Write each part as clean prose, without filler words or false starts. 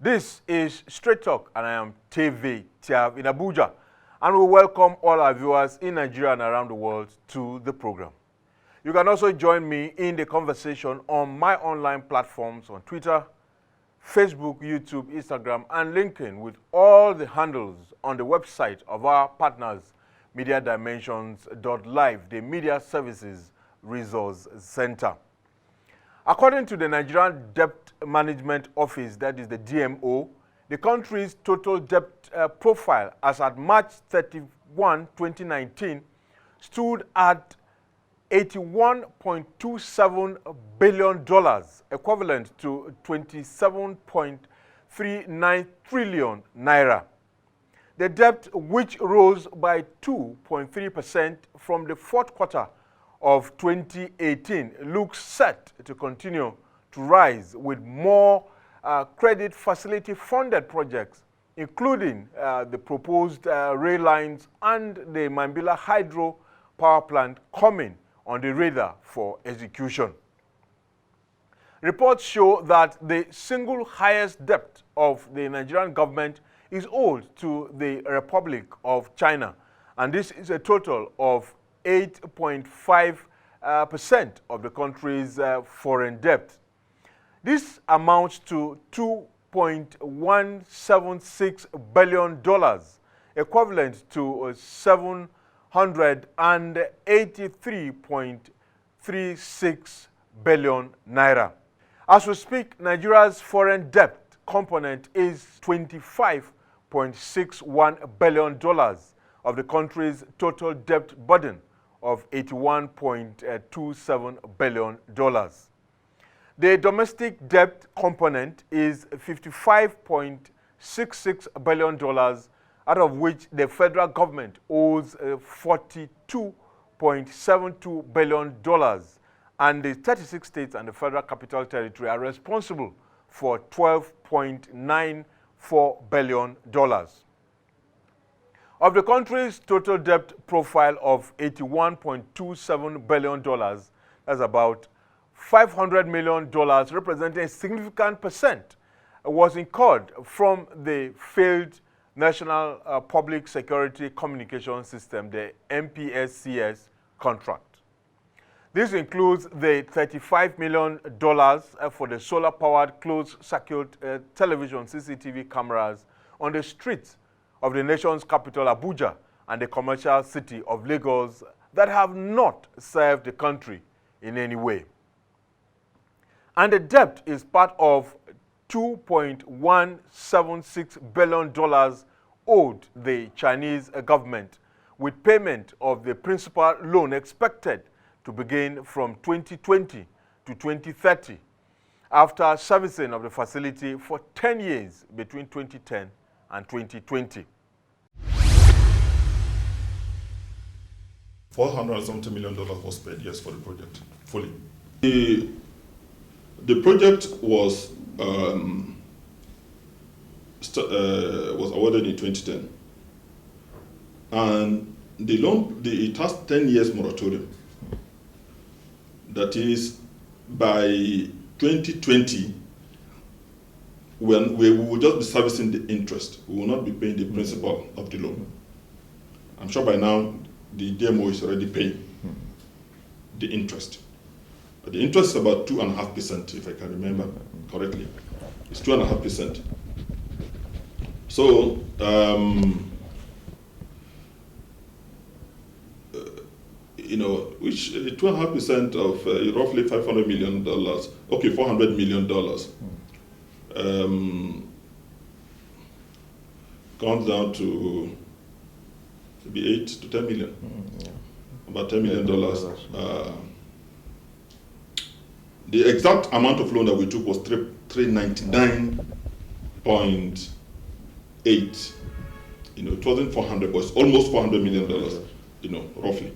This is Straight Talk, and I am Tyav in Abuja, and we welcome all our viewers in Nigeria and around the world to the program. You can also join me in the conversation on my online platforms on Twitter, Facebook, YouTube, Instagram, and LinkedIn, with all the handles on the website of our partners, MediaDimensions.live, the Media Services Resource Center. According to the Nigerian Debt Management Office, that is the DMO, the country's total debt profile as at March 31, 2019, stood at $81.27 billion, equivalent to 27.39 trillion naira. The debt, which rose by 2.3% from the fourth quarter of 2018, looks set to continue to rise with more credit facility funded projects, including the proposed rail lines and the Mambila Hydro Power Plant coming on the radar for execution. Reports show that the single highest debt of the Nigerian government is owed to the Republic of China, and this is a total of 8.5% of the country's foreign debt. This amounts to $2.176 billion, equivalent to 783.36 billion naira. As we speak, Nigeria's foreign debt component is $25.61 billion of the country's total debt burden of $81.27 billion. The domestic debt component is $55.66 billion, out of which the federal government owes $42.72 billion, and the 36 states and the Federal Capital Territory are responsible for $12.94 billion. Of the country's total debt profile of $81.27 billion, that's about $500 million, representing a significant percent, was incurred from the failed National Public Security Communication System, the NPSCS contract. This includes the $35 million for the solar-powered closed-circuit television CCTV cameras on the streets of the nation's capital, Abuja, and the commercial city of Lagos that have not served the country in any way. And the debt is part of $2.176 billion owed the Chinese government, with payment of the principal loan expected to begin from 2020 to 2030, after servicing of the facility for 10 years between 2010 and 2020. $470 million was paid, yes, for the project, fully. The project was awarded in 2010, and the loan, it has 10 years moratorium. That is, by 2020, when we will just be servicing the interest. We will not be paying the principal of the loan. I'm sure by now the DMO is already paying the interest. But the interest is about 2.5%, if I can remember correctly. It's 2.5%. So, which 2.5% of roughly $500 million, okay, $400 million, comes down to maybe 8 to 10 million, about $10 million. The exact amount of loan that we took was 399.8. It wasn't 400, but it's almost $400 million, roughly.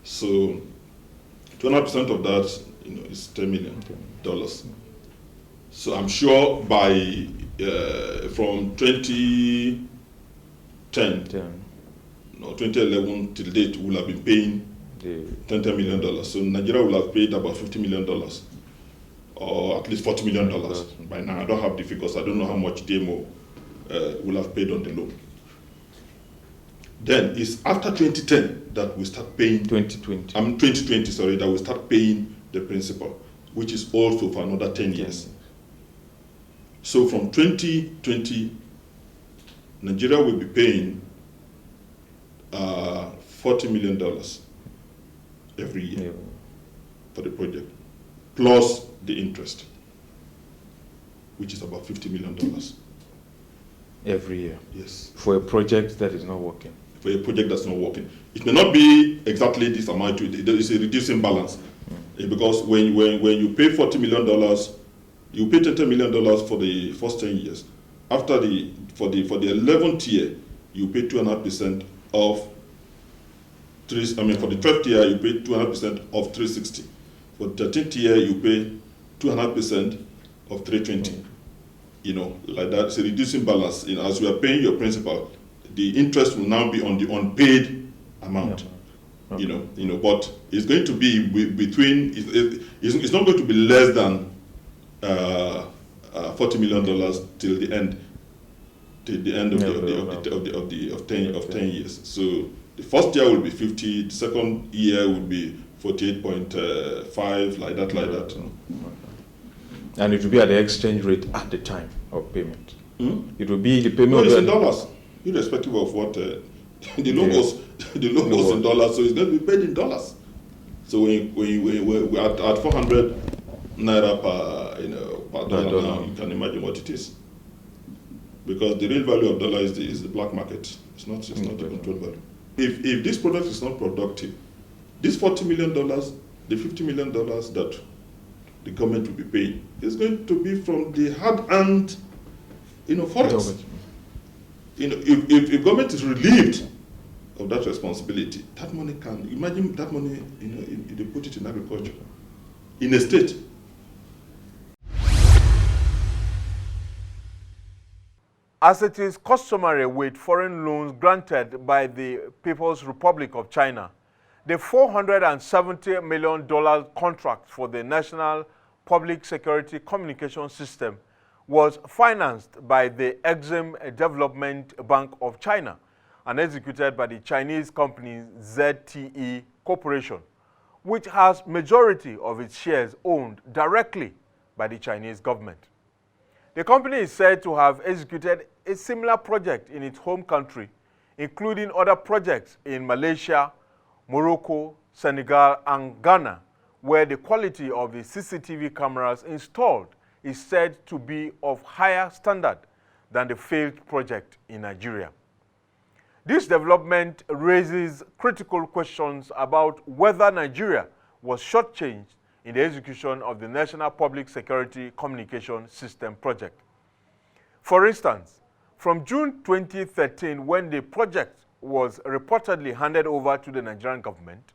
So 200% of that, is $10 million. So I'm sure by from 2010, 2011 till date, we'll have been paying $10 million. So Nigeria will have paid about $50 million or at least $40 million by now. I don't have the figures. I don't know how much DMO will have paid on the loan. Then it's after 2010 that we start paying. 2020, sorry, that we start paying the principal, which is also for another 10 years. So from 2020, Nigeria will be paying $40 million every year for the project, plus the interest, which is about $50 million. Every year? Yes. For a project that is not working? For a project that's not working. It may not be exactly this amount, there is a reducing balance. Because when you pay $40 million, you pay $20 million for the first 10 years. After for the 11th year, you pay 2.5% of for the 12th year, you pay 2.5% of 360. For the 13th year, you pay 2.5% of 320. Like that. It's a reducing balance. As you are paying your principal, the interest will now be on the unpaid amount. Okay. But it's going to be between. It's not going to be less than $40 million till the end. Till the end of 10 years. So the first year will be 50. The second year will be 48.5, like that. And it will be at the exchange rate at the time of payment. It will be the payment. No, it's in dollars, irrespective of what the logos in dollars. So it's going to be paid in dollars. So we're at 400 naira per dollar now, you can imagine what it is. Because the real value of dollar is the black market. It's not the control value. If this product is not productive, this $40 million, the $50 million that the government will be paying is going to be from the hard-earned, forex. If government is relieved of that responsibility, that money imagine that money, they put it in agriculture, in a state. As it is customary with foreign loans granted by the People's Republic of China, the $470 million contract for the National Public Security Communication System was financed by the Exim Development Bank of China and executed by the Chinese company ZTE Corporation, which has majority of its shares owned directly by the Chinese government. The company is said to have executed a similar project in its home country, including other projects in Malaysia, Morocco, Senegal, and Ghana, where the quality of the CCTV cameras installed is said to be of higher standard than the failed project in Nigeria. This development raises critical questions about whether Nigeria was shortchanged in the execution of the National Public Security Communication System project. For instance, from June 2013, when the project was reportedly handed over to the Nigerian government,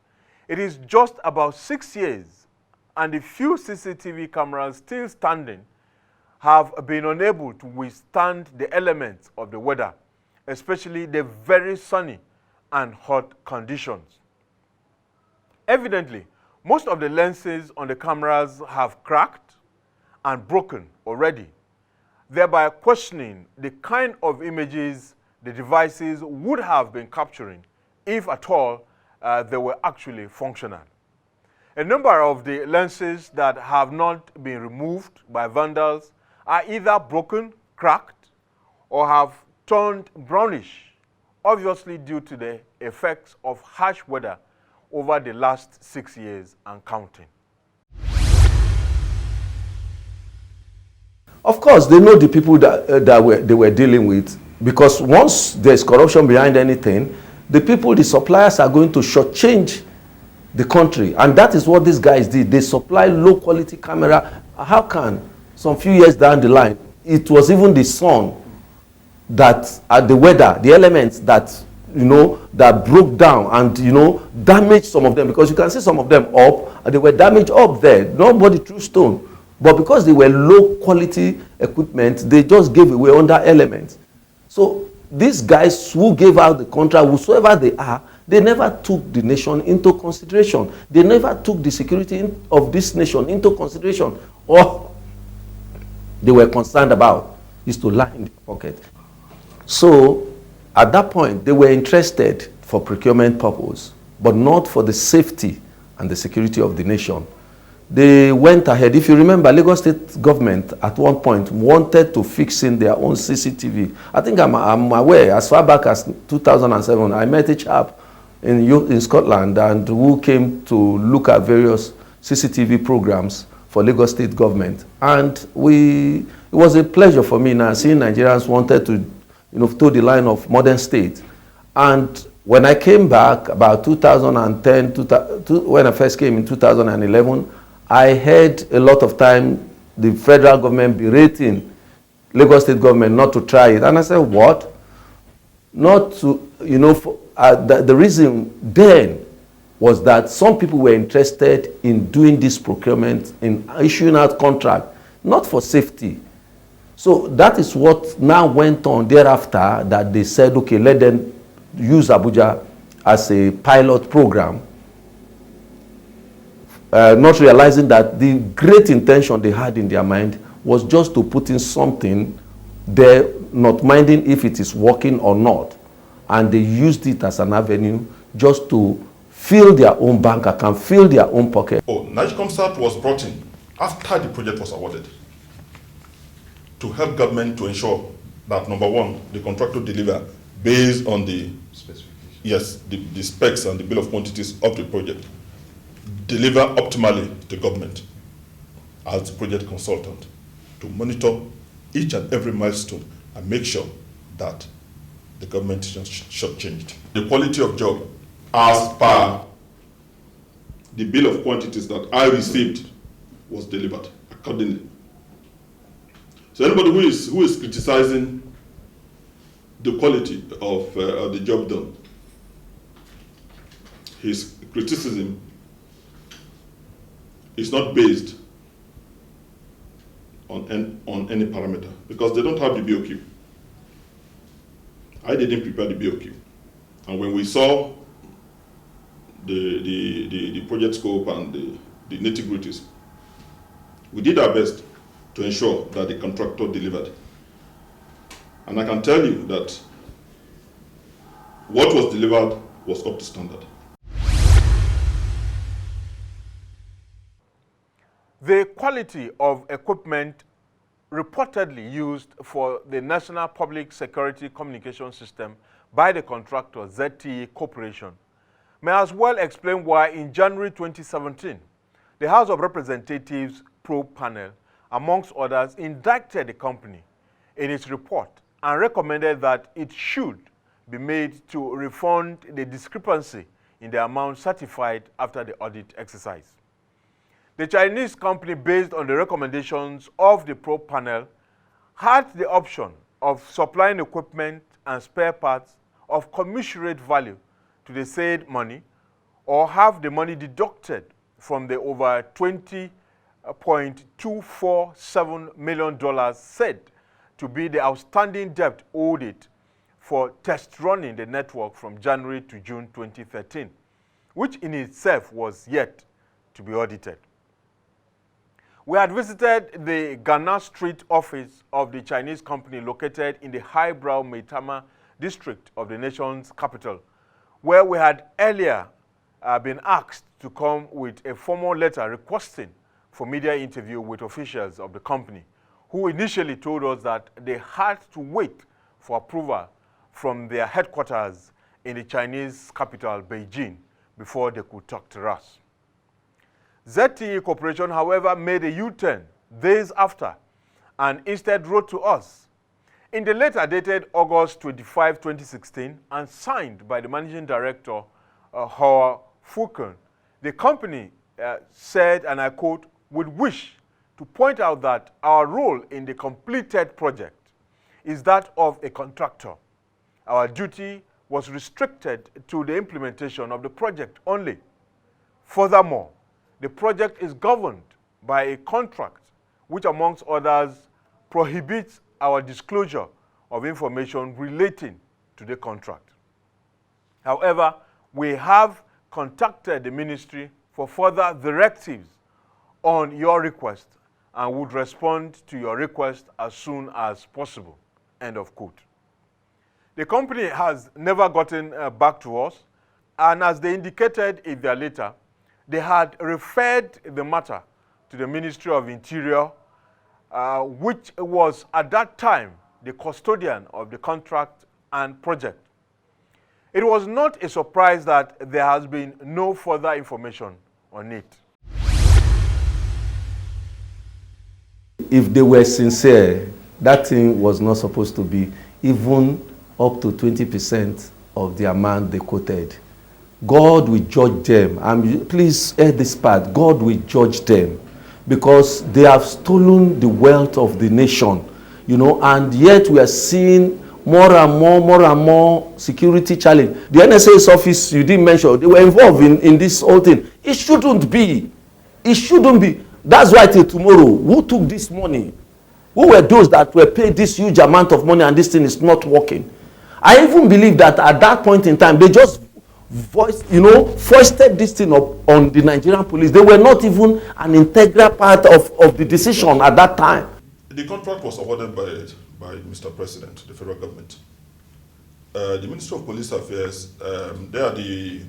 it is just about 6 years, and the few CCTV cameras still standing have been unable to withstand the elements of the weather, especially the very sunny and hot conditions. Evidently, most of the lenses on the cameras have cracked and broken already, thereby questioning the kind of images the devices would have been capturing if at all they were actually functional. A number of the lenses that have not been removed by vandals are either broken, cracked, or have turned brownish, obviously due to the effects of harsh weather over the last 6 years and counting. Of course, they know the people that they were dealing with, because once there's corruption behind anything, the suppliers are going to shortchange the country. And that is what these guys did. They supply low quality camera. How can some few years down the line, it was even the sun that the weather, the elements that that broke down and damaged some of them, because you can see some of them up and they were damaged up there. Nobody threw stone, but because they were low quality equipment, they just gave away under elements. So these guys who gave out the contract, whosoever they are, They never took the nation into consideration. They never took the security of this nation into consideration. All they were concerned about is to lie in their pocket. So at that point, they were interested for procurement purpose, but not for the safety and the security of the nation. They went ahead. If you remember, Lagos State government at one point wanted to fix in their own CCTV. I think I'm aware, as far back as 2007, I met a chap in Scotland and who came to look at various CCTV programs for Lagos State government. And it was a pleasure for me now seeing Nigerians wanted to, toe the line of modern state. And when I came back about 2010, when I first came in 2011, I heard a lot of time the federal government berating Lagos State government not to try it. And I said, what? Not to, the reason then was that some people were interested in doing this procurement, in issuing out contract, not for safety. So that is what now went on thereafter, that they said, okay, let them use Abuja as a pilot program, not realizing that the great intention they had in their mind was just to put in something there, not minding if it is working or not. And they used it as an avenue just to fill their own bank account, fill their own pocket. NIGCOMSAT was brought in after the project was awarded to help government to ensure that, number one, the contractor deliver based on the the specs and the bill of quantities of the project, deliver optimally to government as the project consultant to monitor each and every milestone and make sure that the government is shortchanged. The quality of job as per the bill of quantities that I received was delivered accordingly. So anybody who is criticizing the quality of the job done, his criticism is not based on any parameter, because they don't have the BOQ. I didn't prepare the BOQ. And when we saw the project scope and the nitty-gritties, we did our best to ensure that the contractor delivered. And I can tell you that what was delivered was up to standard. The quality of equipment reportedly used for the National Public Security Communication System by the contractor ZTE Corporation may as well explain why in January 2017, the House of Representatives probe panel, amongst others, indicted the company in its report and recommended that it should be made to refund the discrepancy in the amount certified after the audit exercise. The Chinese company, based on the recommendations of the probe panel, had the option of supplying equipment and spare parts of commensurate value to the said money, or have the money deducted from the over $20.247 million said to be the outstanding debt owed it for test running the network from January to June 2013, which in itself was yet to be audited. We had visited the Ghana Street office of the Chinese company located in the highbrow Maitama district of the nation's capital, where we had earlier been asked to come with a formal letter requesting for media interview with officials of the company, who initially told us that they had to wait for approval from their headquarters in the Chinese capital, Beijing, before they could talk to us. ZTE Corporation, however, made a U-turn days after and instead wrote to us. In the letter dated August 25, 2016, and signed by the Managing Director, Hua Fuken, the company said, and I quote, "would wish to point out that our role in the completed project is that of a contractor. Our duty was restricted to the implementation of the project only. Furthermore, the project is governed by a contract which, amongst others, prohibits our disclosure of information relating to the contract. However, We have contacted the ministry for further directives on your request and would respond to your request as soon as possible. End of quote. The company has never gotten back to us, and as they indicated in their letter, they had referred the matter to the Ministry of Interior, which was at that time the custodian of the contract and project. It was not a surprise that there has been no further information on it. If they were sincere, that thing was not supposed to be even up to 20% of the amount they quoted. God will judge them. And please hear this part. God will judge them because they have stolen the wealth of the nation, you know, and yet we are seeing more and more security challenge. The NSA's office, you didn't mention, they were involved in this whole thing. It shouldn't be. It shouldn't be. That's why till tomorrow, who took this money? Who were those that were paid this huge amount of money and this thing is not working? I even believe that at that point in time, they just foisted this thing up on the Nigerian police. They were not even an integral part of the decision at that time. The contract was awarded by Mr. President, the federal government. The Ministry of Police Affairs, they are the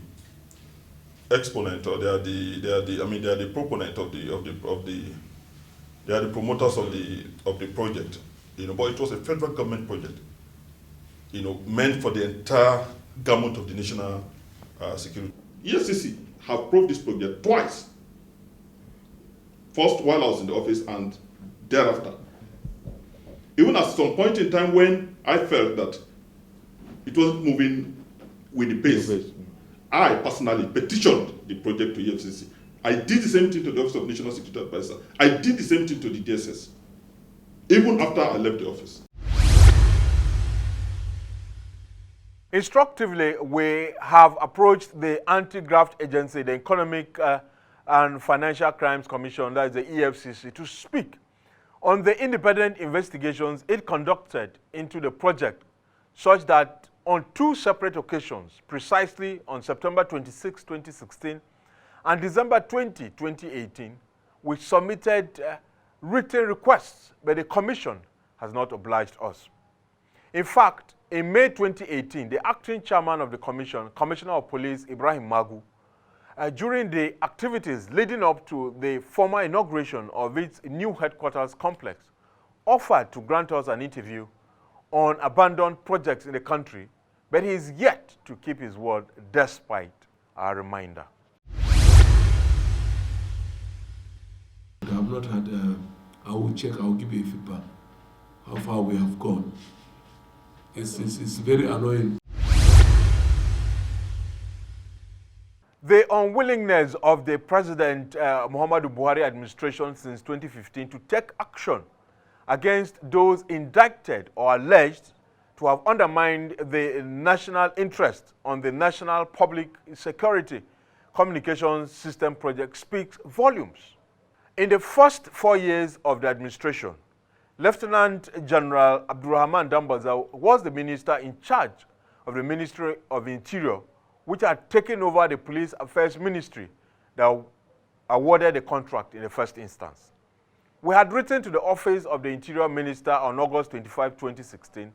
exponent, or they are the proponent they are the promoters of the project. You know, but it was a federal government project, you know, meant for the entire government of the national security. EFCC have proved this project twice. First while I was in the office and thereafter. Even at some point in time when I felt that it wasn't moving with the pace, I personally petitioned the project to EFCC. I did the same thing to the Office of National Security Advisor. I did the same thing to the DSS, even after I left the office. Instructively, we have approached the Anti-Graft Agency, the Economic and Financial Crimes Commission, that is the EFCC, to speak on the independent investigations it conducted into the project, such that on two separate occasions, precisely on September 26, 2016 and December 20, 2018, we submitted written requests, but the commission has not obliged us. In fact, in May 2018, the acting chairman of the commission, Commissioner of Police Ibrahim Magu, during the activities leading up to the formal inauguration of its new headquarters complex, offered to grant us an interview on abandoned projects in the country, but he is yet to keep his word despite our reminder. I have not had, I will check, I will give you a feedback, how far we have gone. It's very annoying. The unwillingness of the President Muhammadu Buhari administration since 2015 to take action against those indicted or alleged to have undermined the national interest on the National Public Security Communications System project speaks volumes. In the first 4 years of the administration, Lieutenant General Abdulrahman Dambaza was the minister in charge of the Ministry of Interior, which had taken over the Police Affairs Ministry that awarded the contract in the first instance. We had written to the Office of the Interior Minister on August 25, 2016,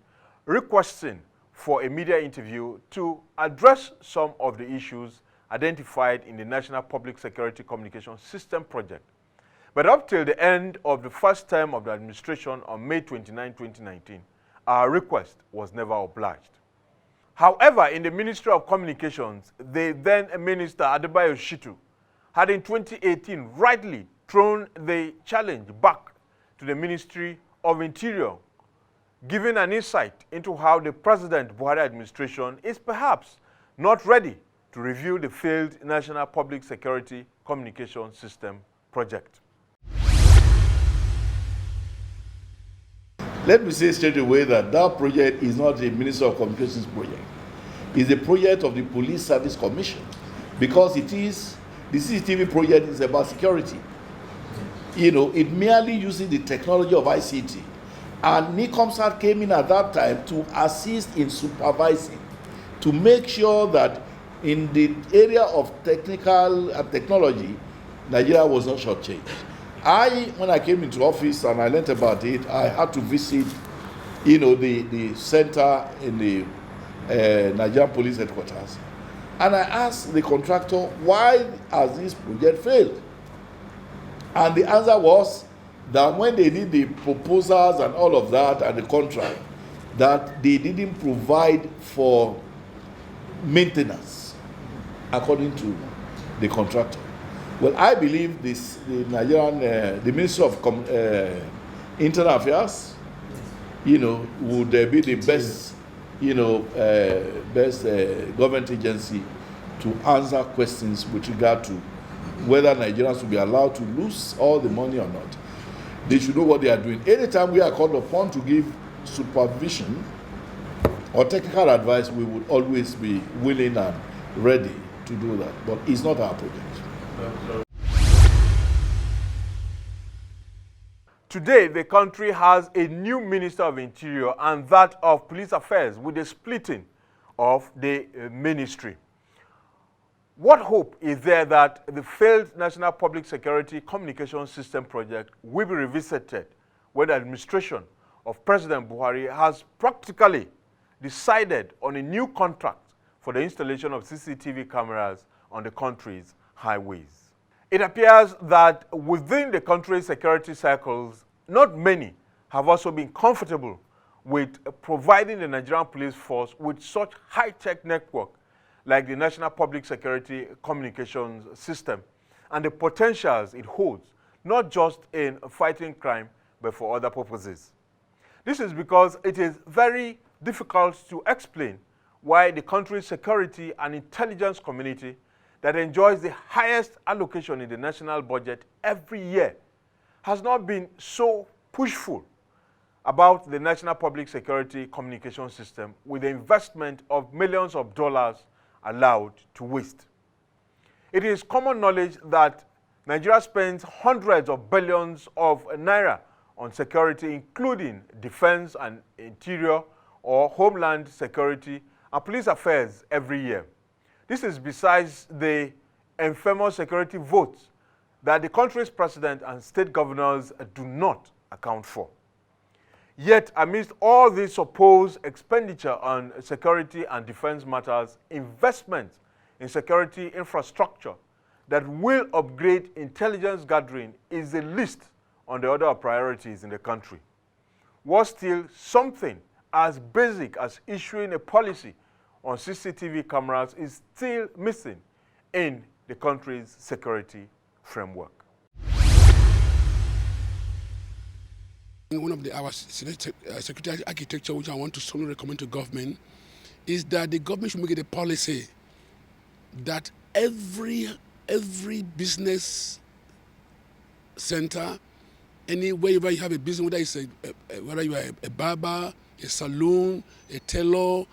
requesting for a media interview to address some of the issues identified in the National Public Security Communication System project. But up till the end of the first term of the administration on May 29, 2019, our request was never obliged. However, in the Ministry of Communications, the then Minister Adebayo Shitu had in 2018 rightly thrown the challenge back to the Ministry of Interior, giving an insight into how the President Buhari administration is perhaps not ready to review the failed National Public Security Communication System project. Let me say straight away that that project is not the Minister of Communications project. It's a project of the Police Service Commission, because it is, the CCTV project is about security. You know, it merely uses the technology of ICT. And NICOMSAT came in at that time to assist in supervising, to make sure that in the area of technical technology, Nigeria was not shortchanged. When I came into office and I learned about it, I had to visit, the center in the Nigerian police headquarters. And I asked the contractor, why has this project failed? And the answer was that when they did the proposals and all of that and the contract, that they didn't provide for maintenance according to the contractor. Well, I believe the Ministry of Internal Affairs, would be the best, government agency to answer questions with regard to whether Nigerians will be allowed to lose all the money or not. They should know what they are doing. Anytime we are called upon to give supervision or technical advice, we would always be willing and ready to do that. But it's not our project. Today, the country has a new Minister of Interior and that of Police Affairs with the splitting of the ministry. What hope is there that the failed National Public Security Communication System project will be revisited when the administration of President Buhari has practically decided on a new contract for the installation of CCTV cameras on the country's highways? It appears that within the country's security circles, not many have also been comfortable with providing the Nigerian police force with such high-tech network like the National Public Security Communications System and the potentials it holds, not just in fighting crime, but for other purposes. This is because it is very difficult to explain why the country's security and intelligence community that enjoys the highest allocation in the national budget every year has not been so pushful about the National Public Security Communication System with the investment of millions of dollars allowed to waste. It is common knowledge that Nigeria spends hundreds of billions of naira on security, including defense and interior or homeland security and police affairs every year. This is besides the infamous security votes that the country's president and state governors do not account for. Yet, amidst all this supposed expenditure on security and defense matters, investments in security infrastructure that will upgrade intelligence gathering is the least on the order of priorities in the country. What's still something as basic as issuing a policy on CCTV cameras is still missing in the country's security framework. One of our security architecture, which I want to strongly recommend to government, is that the government should make it a policy that every business center, wherever you have a business, whether it's whether you are a barber, a saloon, a tailor,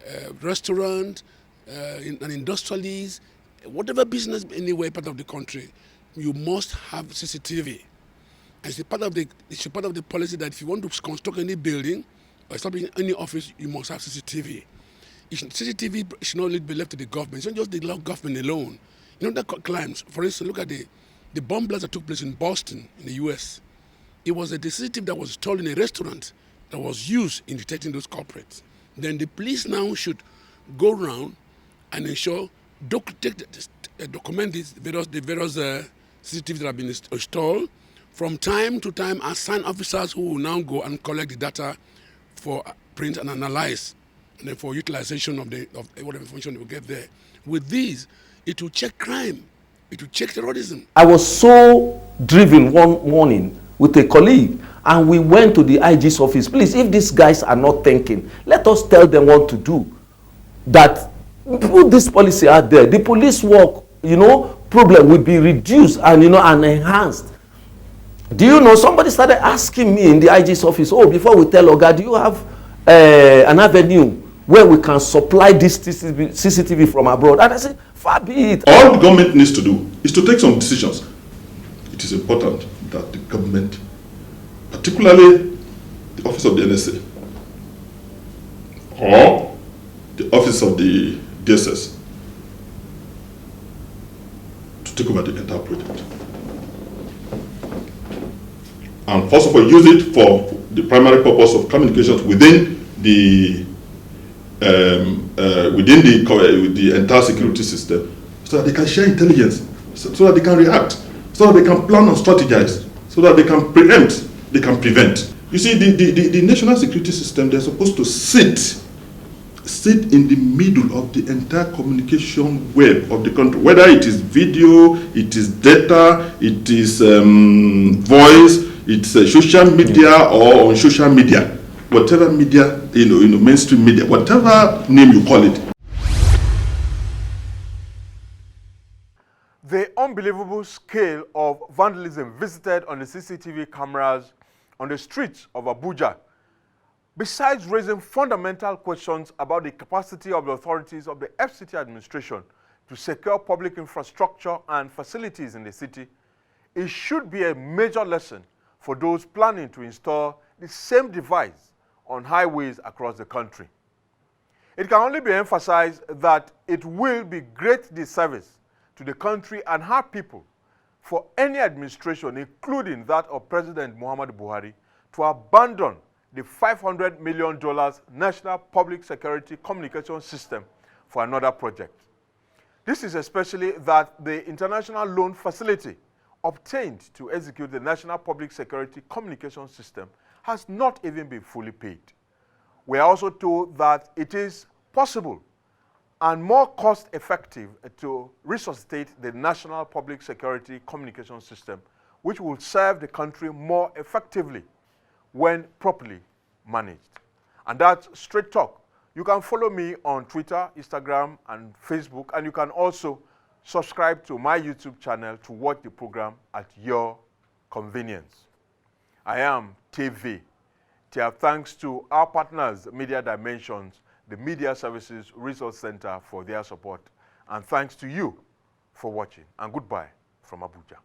a restaurant, an industrialist, whatever business anywhere part of the country, you must have CCTV. It's part of the policy that if you want to construct any building or establish any office, you must have CCTV. CCTV should not be left to the government. It's not just the government alone. That climbs. For instance, look at the bomb blast that took place in Boston, in the U.S. It was the CCTV that was installed in a restaurant that was used in detecting those culprits. Then the police now should go around and ensure, document the various CCTVs that have been installed. From time to time, assign officers who will now go and collect the data for print and analyze, and then for utilization of whatever information they will get there. With these, it will check crime, it will check terrorism. I was so driven one morning with a colleague, and we went to the IG's office. Please, if these guys are not thinking, let us tell them what to do. That put this policy out there, the police work, problem will be reduced and and enhanced. Do you know, somebody started asking me in the IG's office, before we tell Oga, do you have an avenue where we can supply this CCTV from abroad? And I said, far be it. All the government needs to do is to take some decisions. It is important that the government, particularly the office of the NSA or the office of the DSS, to take over the entire project. And first of all, use it for the primary purpose of communications within the entire security system, so that they can share intelligence, so that they can react, so that they can plan and strategize, so that they can preempt, they can prevent. You see, the national security system, they're supposed to sit in the middle of the entire communication web of the country, whether it is video, it is data, it is voice, it's social media or on social media, whatever media, mainstream media, whatever name you call it. The unbelievable scale of vandalism visited on the CCTV cameras on the streets of Abuja, besides raising fundamental questions about the capacity of the authorities of the FCT administration to secure public infrastructure and facilities in the city, it should be a major lesson for those planning to install the same device on highways across the country. It can only be emphasized that it will be great disservice to the country and her people for any administration, including that of President Muhammadu Buhari, to abandon the $500 million National Public Security Communication System for another project. This is especially that the international loan facility obtained to execute the National Public Security Communication System has not even been fully paid. We are also told that it is possible and more cost-effective to resuscitate the National Public Security Communication System, which will serve the country more effectively when properly managed. And that's Straight Talk. You can follow me on Twitter, Instagram, and Facebook, and you can also subscribe to my YouTube channel to watch the program at your convenience. I am Tyav. Tyav, thanks to our partners, Media Dimensions, the Media Services Resource Center, for their support. And thanks to you for watching. And goodbye from Abuja.